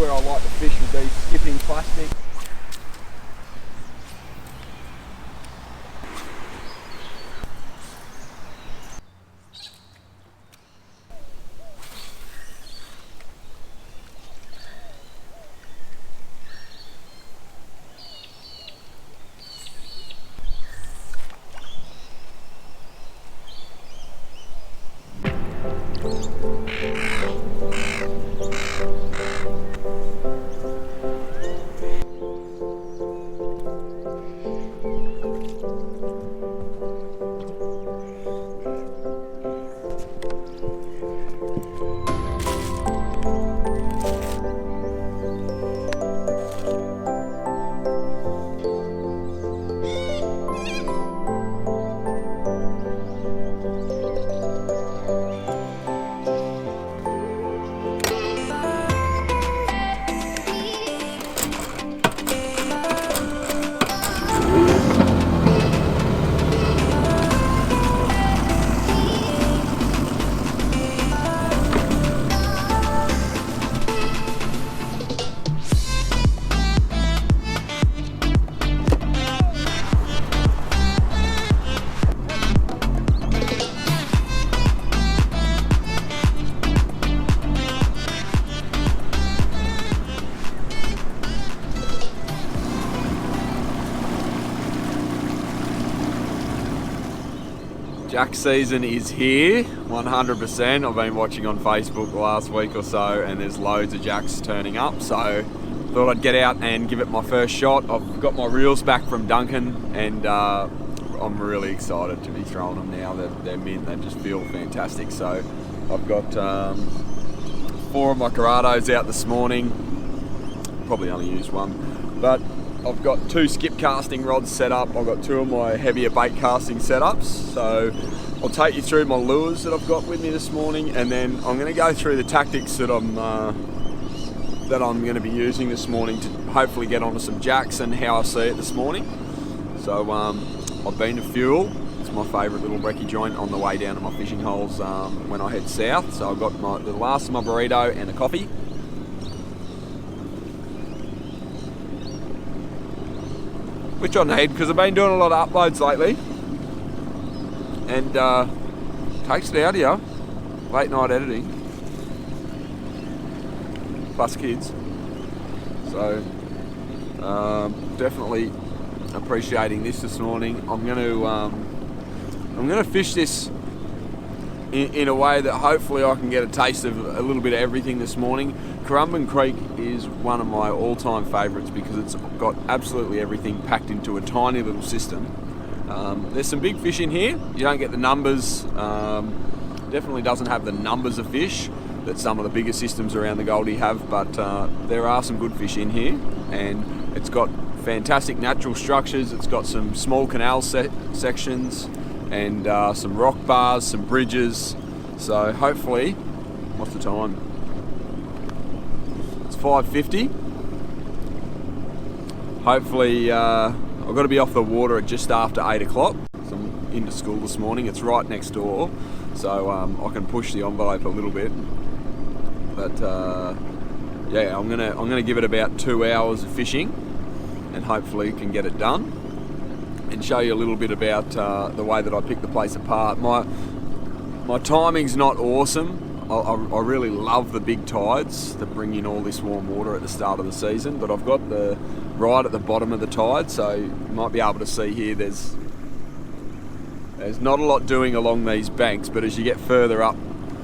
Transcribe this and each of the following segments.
where I like to fish with these skipping plastics. Jack season is here, 100%. I've been watching on Facebook the last week or so and there's loads of jacks turning up, so thought I'd get out and give it my first shot. I've got my reels back from Duncan and I'm really excited to be throwing them now. They're mint, they just feel fantastic. So I've got 4 of my Carados out this morning, probably only used one, but I've got 2 skip casting rods set up. I've got 2 of my heavier bait casting setups. So I'll take you through my lures that I've got with me this morning, and then I'm going to go through the tactics that I'm going to be using this morning to hopefully get onto some jacks and how I see it this morning. So I've been to Fuel. It's my favourite little brekkie joint on the way down to my fishing holes when I head south. So I've got the last of my burrito and a coffee. Which I need because I've been doing a lot of uploads lately, and takes it out of you, late night editing, plus kids. So definitely appreciating this morning. I'm going to fish this in a way that hopefully I can get a taste of a little bit of everything this morning. Currumbin Creek is one of my all-time favourites because it's got absolutely everything packed into a tiny little system. There's some big fish in here. You don't get the numbers, definitely doesn't have the numbers of fish that some of the bigger systems around the Goldie have, but there are some good fish in here, and it's got fantastic natural structures. It's got some small canal sections and some rock bars, some bridges. So hopefully, what's the time? 5:50. Hopefully I've got to be off the water at just after 8 o'clock. So I'm into school this morning. It's right next door, so I can push the envelope a little bit. But yeah, I'm gonna give it about 2 hours of fishing, and hopefully can get it done and show you a little bit about the way that I pick the place apart. My timing's not awesome. I really love the big tides that bring in all this warm water at the start of the season, but I've got right at the bottom of the tide, so you might be able to see here there's not a lot doing along these banks, but as you get further up,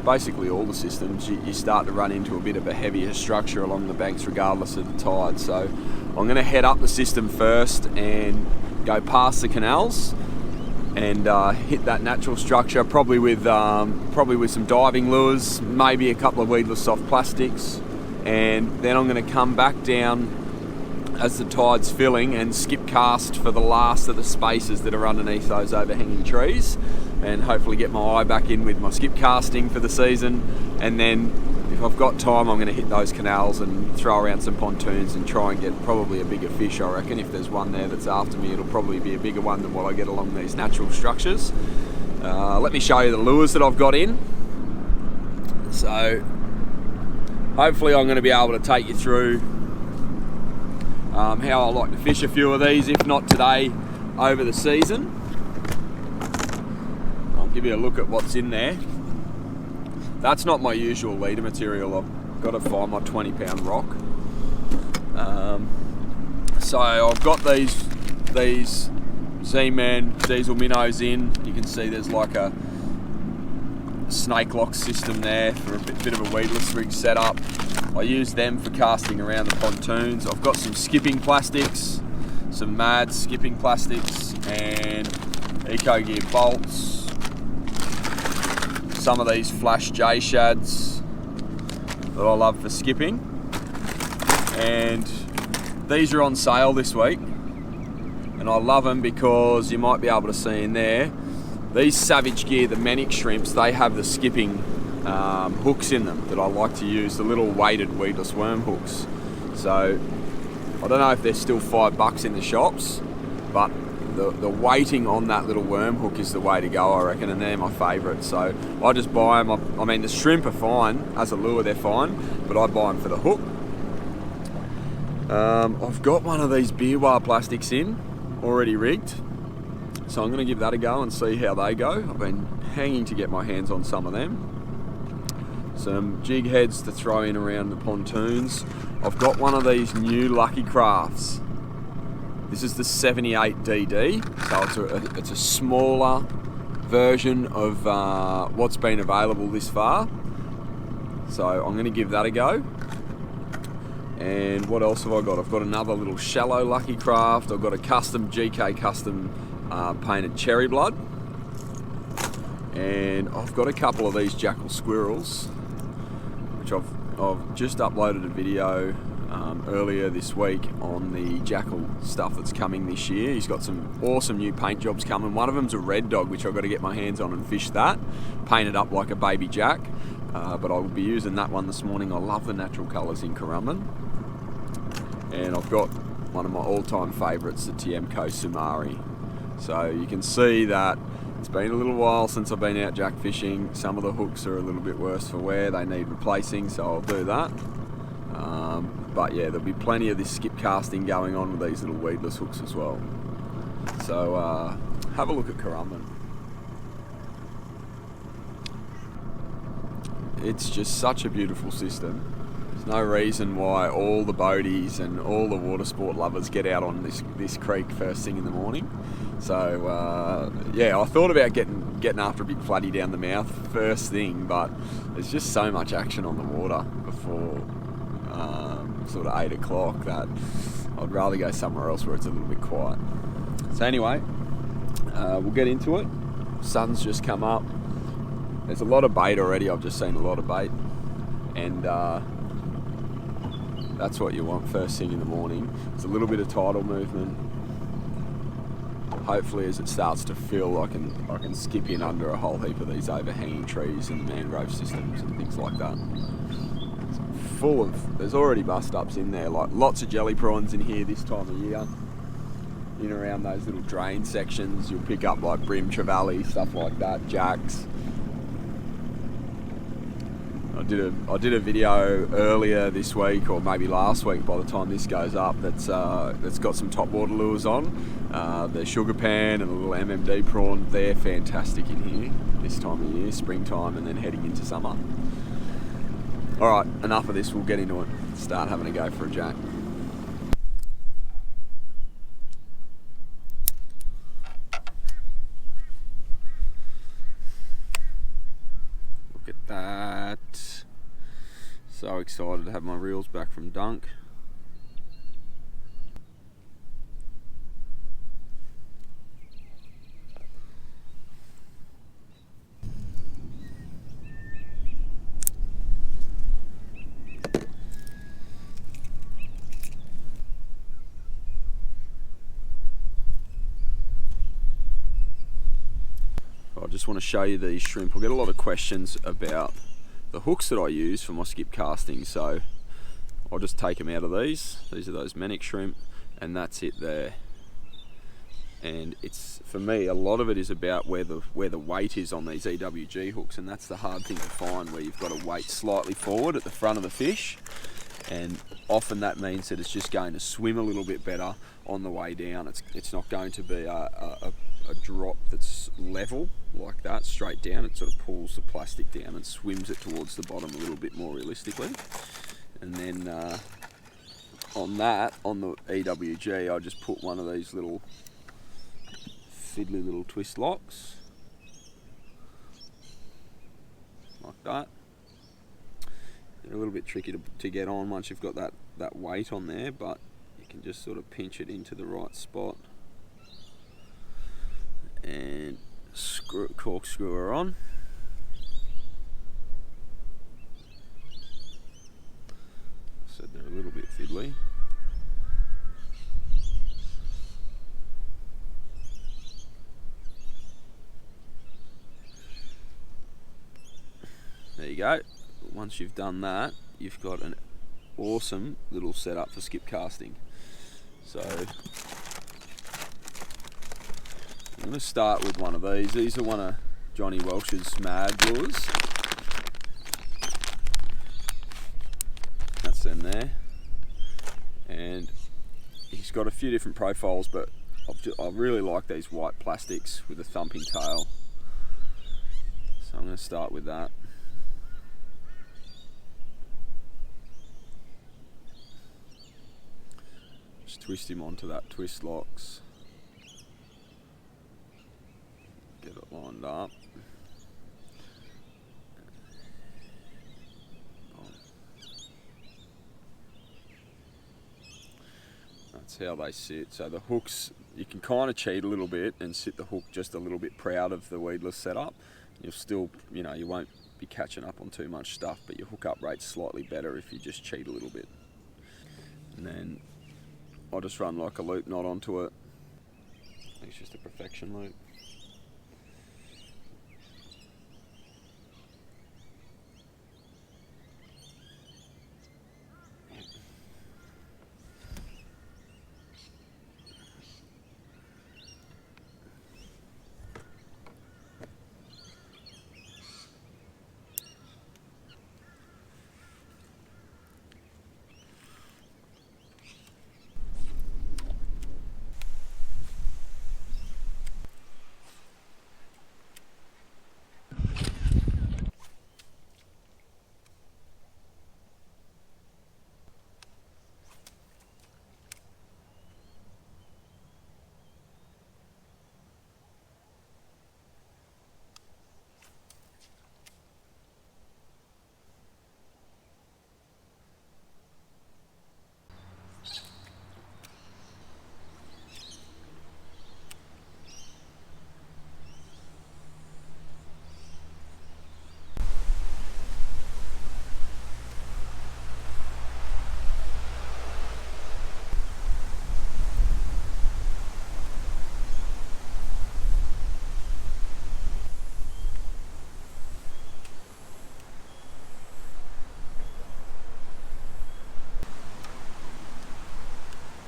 basically all the systems, you start to run into a bit of a heavier structure along the banks regardless of the tide. So I'm going to head up the system first and go past the canals and hit that natural structure, probably with some diving lures, maybe a couple of weedless soft plastics, and then I'm going to come back down as the tide's filling and skip cast for the last of the spaces that are underneath those overhanging trees, and hopefully get my eye back in with my skip casting for the season. And then if I've got time, I'm going to hit those canals and throw around some pontoons and try and get probably a bigger fish, I reckon. If there's one there that's after me, it'll probably be a bigger one than what I get along these natural structures. Let me show you the lures that I've got in. So hopefully I'm going to be able to take you through how I like to fish a few of these, if not today, over the season. I'll give you a look at what's in there. That's not my usual leader material. I've got to find my 20-pound rock. So I've got these Z-Man diesel minnows in. You can see there's like a snake lock system there for a bit of a weedless rig setup. I use them for casting around the pontoons. I've got some skipping plastics, some Mad skipping plastics, and Eco Gear bolts. Some of these flash J shads that I love for skipping, and these are on sale this week, and I love them because you might be able to see in there, these Savage Gear, the Manic shrimps, they have the skipping hooks in them that I like to use, the little weighted weedless worm hooks. So I don't know if they're still $5 in the shops, but the weighting on that little worm hook is the way to go, I reckon, and they're my favourite. So I just buy them. I mean, the shrimp are fine as a lure, they're fine, but I buy them for the hook. I've got one of these Beerwah plastics in, already rigged, so I'm going to give that a go and see how they go. I've been hanging to get my hands on some of them. Some jig heads to throw in around the pontoons. I've got one of these new Lucky Crafts. This is the 78DD, so it's a smaller version of what's been available this far. So I'm going to give that a go. And what else have I got? I've got another little shallow Lucky Craft. I've got a custom GK custom painted cherry blood. And I've got a couple of these jackal squirrels, which I've just uploaded a video earlier this week on the jackal stuff that's coming this year. He's got some awesome new paint jobs coming. One of them's a red dog, which I've got to get my hands on and fish that, painted up like a baby jack. But I will be using that one this morning. I love the natural colours in Currumbin. And I've got one of my all-time favourites, the Tiemco Sumari. So you can see that it's been a little while since I've been out jack fishing. Some of the hooks are a little bit worse for wear. They need replacing, so I'll do that. But yeah, there'll be plenty of this skip casting going on with these little weedless hooks as well. So have a look at Currumbin. It's just such a beautiful system. There's no reason why all the boaties and all the water sport lovers get out on this creek first thing in the morning. So yeah, I thought about getting after a big floodie down the mouth first thing, but there's just so much action on the water before sort of 8 o'clock that I'd rather go somewhere else where it's a little bit quiet. So anyway, we'll get into it. Sun's just come up. There's a lot of bait already. I've just seen a lot of bait, and that's what you want first thing in the morning. There's a little bit of tidal movement. Hopefully, as it starts to fill, I can skip in under a whole heap of these overhanging trees and mangrove systems and things like that. It's full of. There's already bust ups in there, like lots of jelly prawns in here this time of year. In around those little drain sections, you'll pick up like brim trevally, stuff like that, jacks. I did a video earlier this week, or maybe last week by the time this goes up, that's got some top water lures on. The sugar pan and the little MMD prawn, they're fantastic in here this time of year, springtime and then heading into summer. Alright, enough of this, we'll get into it. Start having a go for a jack. Look at that. So excited to have my reels back from Dunk. I just want to show you these shrimp. I get a lot of questions about the hooks that I use for my skip casting, so I'll just take them out of these. These are those Manic shrimp, and that's it there. And it's, for me, a lot of it is about where the weight is on these EWG hooks, and that's the hard thing to find, where you've got to weight slightly forward at the front of the fish, and often that means that it's just going to swim a little bit better on the way down. It's not going to be a drop that's level like that straight down. It sort of pulls the plastic down and swims it towards the bottom a little bit more realistically. And then on the EWG, I just put one of these little fiddly little twist locks like that. They're a little bit tricky to get on once you've got that weight on there, but you can just sort of pinch it into the right spot and corkscrew her on. So they're a little bit fiddly. There you go. Once you've done that, you've got an awesome little setup for skip casting. So I'm going to start with one of these. These are one of Johnny Welsh's Mad lures. That's in there. And he's got a few different profiles, but I really like these white plastics with a thumping tail. So I'm going to start with that. Just twist him onto that twist locks. Get it lined up. That's how they sit. So the hooks, you can kind of cheat a little bit and sit the hook just a little bit proud of the weedless setup. You'll still, you won't be catching up on too much stuff, but your hookup rate's slightly better if you just cheat a little bit. And then I'll just run like a loop knot onto it. It's just a perfection loop.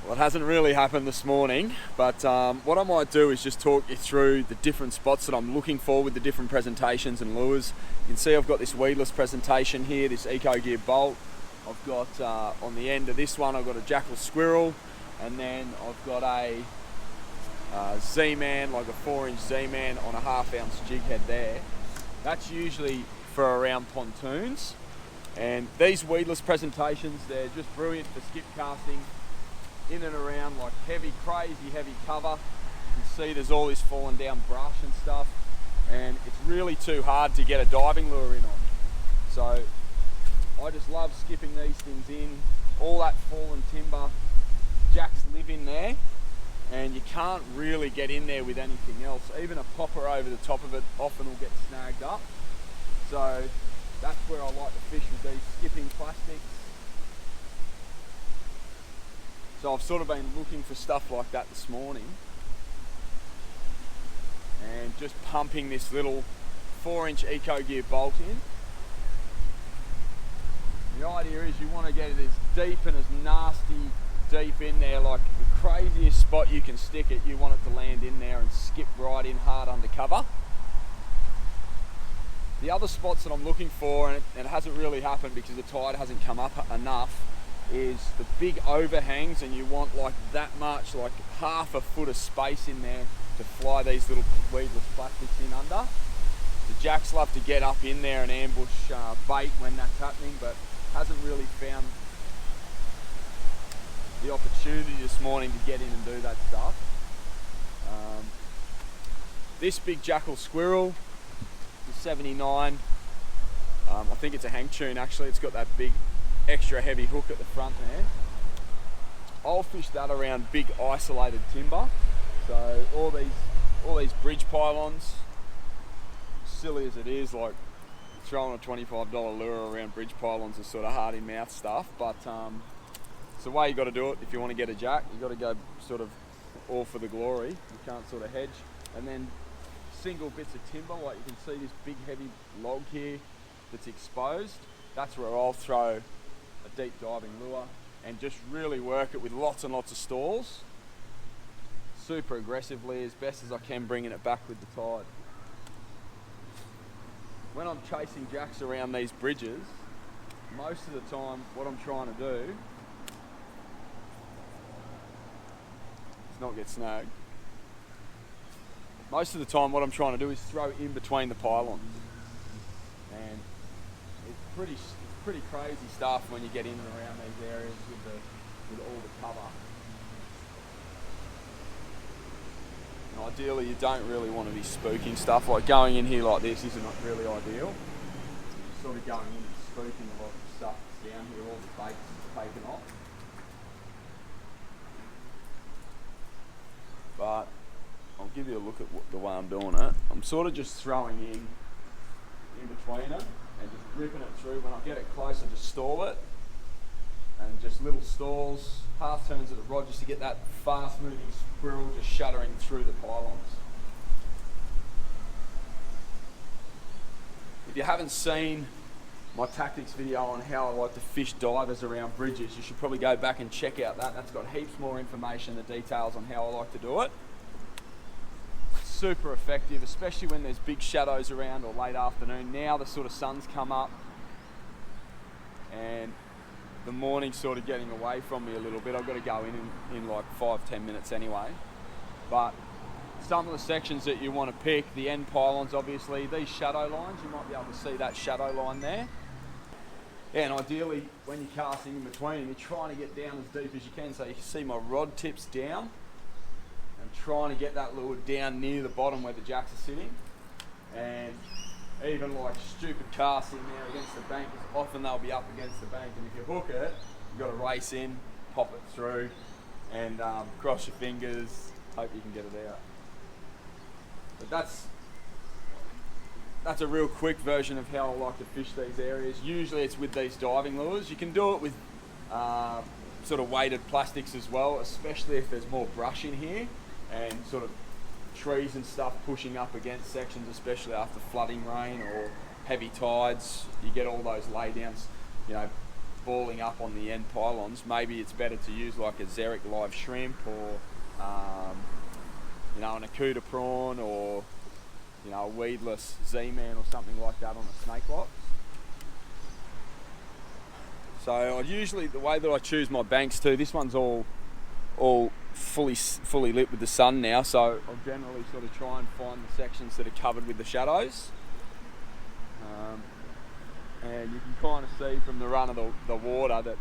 Well, it hasn't really happened this morning, but what I might do is just talk you through the different spots that I'm looking for with the different presentations and lures. You can see I've got this weedless presentation here, this Eco Gear bolt. I've got on the end of this one, I've got a jackal squirrel, and then I've got a Z-Man, like a 4-inch Z-Man on a 1/2 ounce jig head there. That's usually for around pontoons. And these weedless presentations, they're just brilliant for skip casting in and around like crazy heavy cover. You can see there's all this fallen down brush and stuff, and it's really too hard to get a diving lure in on. So I just love skipping these things in. All that fallen timber, jacks live in there, and you can't really get in there with anything else. Even a popper over the top of it often will get snagged up. So that's where I like to fish with these skipping plastics. So I've sort of been looking for stuff like that this morning, and just pumping this little 4-inch Eco Gear bolt in. The idea is you want to get it as deep and as nasty deep in there, like the craziest spot you can stick it, you want it to land in there and skip right in hard under cover. The other spots that I'm looking for, and it hasn't really happened because the tide hasn't come up enough, is the big overhangs, and you want like that much, like half a foot of space in there to fly these little weedless plastics in under. The jacks love to get up in there and ambush bait when that's happening, but hasn't really found the opportunity this morning to get in and do that stuff. This big jackal squirrel, the 79, I think it's a hang tune actually. It's got that big extra heavy hook at the front there. I'll fish that around big isolated timber. So all these bridge pylons, silly as it is, like throwing a $25 lure around bridge pylons is sort of hard in mouth stuff, but it's the way you got to do it. If you want to get a jack, you got to go sort of all for the glory. You can't sort of hedge. And then single bits of timber, like you can see this big heavy log here that's exposed. That's where I'll throw a deep diving lure and just really work it with lots and lots of stalls, super aggressively as best as I can, bringing it back with the tide. When I'm chasing jacks around these bridges, most of the time what I'm trying to do is not get snagged. Most of the time what I'm trying to do is throw in between the pylons, and it's pretty crazy stuff when you get in and around these areas with all the cover. And ideally you don't really want to be spooking stuff, like going in here like this isn't really ideal. You're sort of going in and spooking a lot of stuff that's down here, all the bait's taken off. But I'll give you a look at the way I'm doing it. I'm sort of just throwing in between it and just ripping it through. When I get it close, I just stall it, and just little stalls, half turns of the rod, just to get that fast moving squirrel just shuddering through the pylons. If you haven't seen my tactics video on how I like to fish divers around bridges, you should probably go back and check out that. That's got heaps more information and details on how I like to do it. Super effective, especially when there's big shadows around or late afternoon. Now the sort of sun's come up and the morning's sort of getting away from me a little bit. I've got to go in like 5-10 minutes anyway. But some of the sections that you want to pick, the end pylons obviously, these shadow lines, you might be able to see that shadow line there. Yeah, and ideally when you're casting in between, you're trying to get down as deep as you can, so you can see my rod tips down. I'm trying to get that lure down near the bottom where the jacks are sitting, and even like stupid casts in there against the bank, because often they'll be up against the bank, and if you hook it, you've got to race in, pop it through, and cross your fingers, hope you can get it out. But that's a real quick version of how I like to fish these areas. Usually it's with these diving lures. You can do it with sort of weighted plastics as well, especially if there's more brush in here and sort of trees and stuff pushing up against sections, especially after flooding rain or heavy tides. You get all those laydowns, you know, balling up on the end pylons. Maybe it's better to use like a Xeric live shrimp, or you know, an Akuta prawn, or you know, a weedless Z-Man or something like that on a snake box. So I usually, the way that I choose my banks too, this one's all fully lit with the sun now, so I'll generally sort of try and find the sections that are covered with the shadows. And you can kind of see from the run of the water that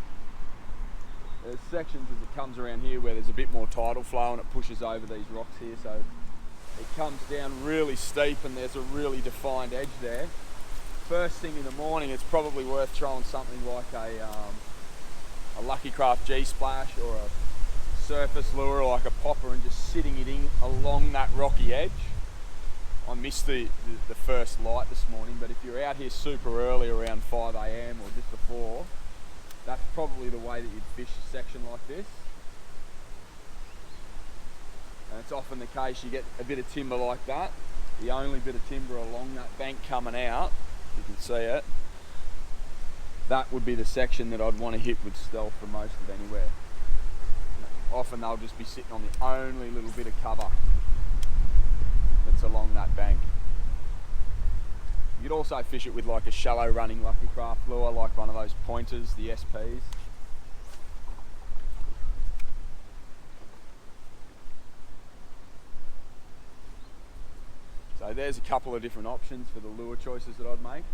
there's sections as it comes around here where there's a bit more tidal flow and it pushes over these rocks here, so it comes down really steep and there's a really defined edge there. First thing in the morning, it's probably worth throwing something like a Lucky Craft G-Splash or a surface lure like a popper and just sitting it in along that rocky edge. I missed the first light this morning, but if you're out here super early around 5 AM or just before, that's probably the way that you'd fish a section like this. And it's often the case you get a bit of timber like that, the only bit of timber along that bank coming out, you can see it, that would be the section that I'd want to hit with stealth for most of anywhere. often they'll just be sitting on the only little bit of cover that's along that bank. You could also fish it with like a shallow running Lucky Craft lure, like one of those pointers, the SPs. So there's a couple of different options for the lure choices that I'd make.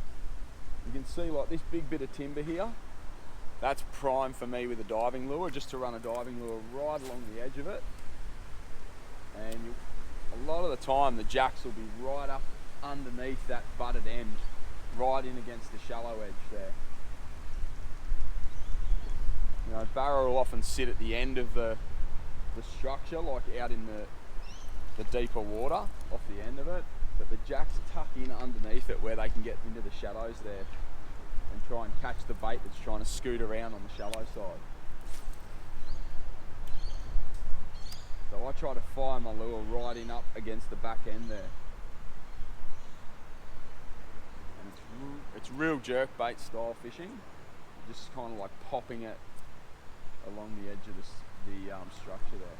You can see like this big bit of timber here, that's prime for me with a diving lure, just to run a diving lure right along the edge of it. And a lot of the time the jacks will be right up underneath that butted end, right in against the shallow edge there. You know, barra will often sit at the end of the structure, like out in the deeper water, off the end of it, but the jacks tuck in underneath it where they can get into the shallows there and try and catch the bait that's trying to scoot around on the shallow side. So I try to fire my lure right in up against the back end there. And it's real jerk bait style fishing, just kind of like popping it along the edge of the structure there.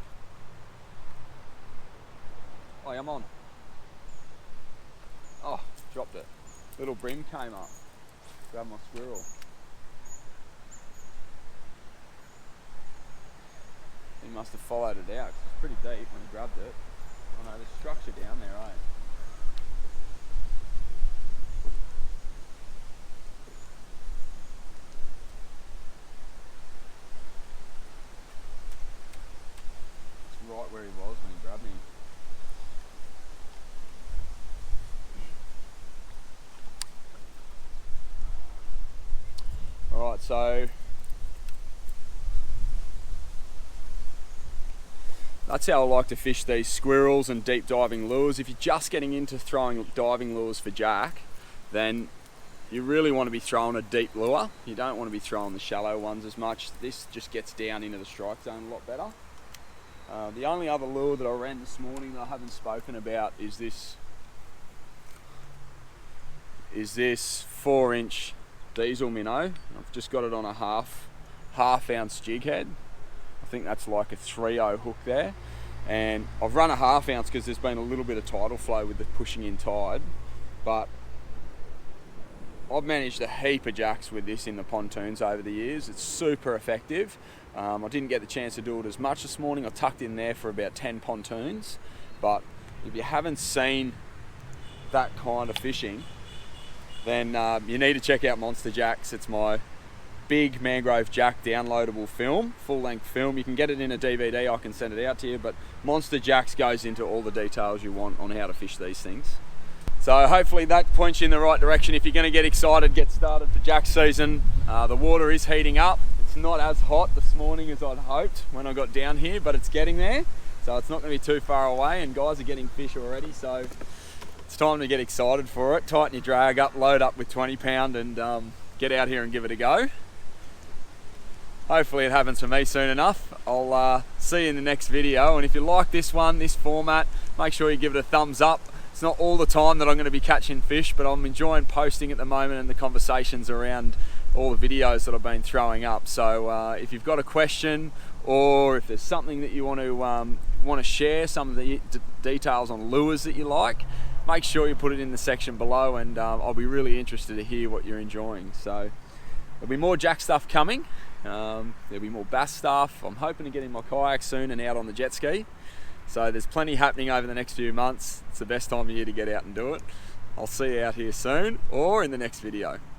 Oh, I'm on. Oh, dropped it. Little brim came up. Grabbed my squirrel. He must have followed it out, 'cause it's pretty deep when he grabbed it. Oh no, there's structure down there, eh? It's right where he was when he grabbed me. Alright, so that's how I like to fish these squirrels and deep diving lures. If you're just getting into throwing diving lures for jack, then you really want to be throwing a deep lure. You don't want to be throwing the shallow ones as much. This just gets down into the strike zone a lot better. The only other lure that I ran this morning that I haven't spoken about is this 4-inch diesel minnow. I've just got it on a half ounce jig head. I think that's like a 3/0 hook there, and I've run a half ounce because there's been a little bit of tidal flow with the pushing in tide, but I've managed a heap of jacks with this in the pontoons over the years. It's super effective. I didn't get the chance to do it as much this morning. I tucked in there for about 10 pontoons, but if you haven't seen that kind of fishing, then you need to check out Monster Jacks. It's my big Mangrove Jack downloadable film, full-length film. You can get it in a DVD, I can send it out to you, but Monster Jacks goes into all the details you want on how to fish these things. So hopefully that points you in the right direction. If you're going to get excited, get started for jack season. The water is heating up. It's not as hot this morning as I'd hoped when I got down here, but it's getting there. So it's not going to be too far away, and guys are getting fish already, so it's time to get excited for it. Tighten your drag up, load up with 20 pound, and get out here and give it a go. Hopefully it happens for me soon enough. I'll see you in the next video, and if you like this one, this format, make sure you give it a thumbs up. It's not all the time that I'm going to be catching fish, but I'm enjoying posting at the moment and the conversations around all the videos that I've been throwing up. So if you've got a question, or if there's something that you want to share, some of the details on lures that you like, make sure you put it in the section below, and I'll be really interested to hear what you're enjoying. So there'll be more jack stuff coming. There'll be more bass stuff. I'm hoping to get in my kayak soon and out on the jet ski. So there's plenty happening over the next few months. It's the best time of year to get out and do it. I'll see you out here soon, or in the next video.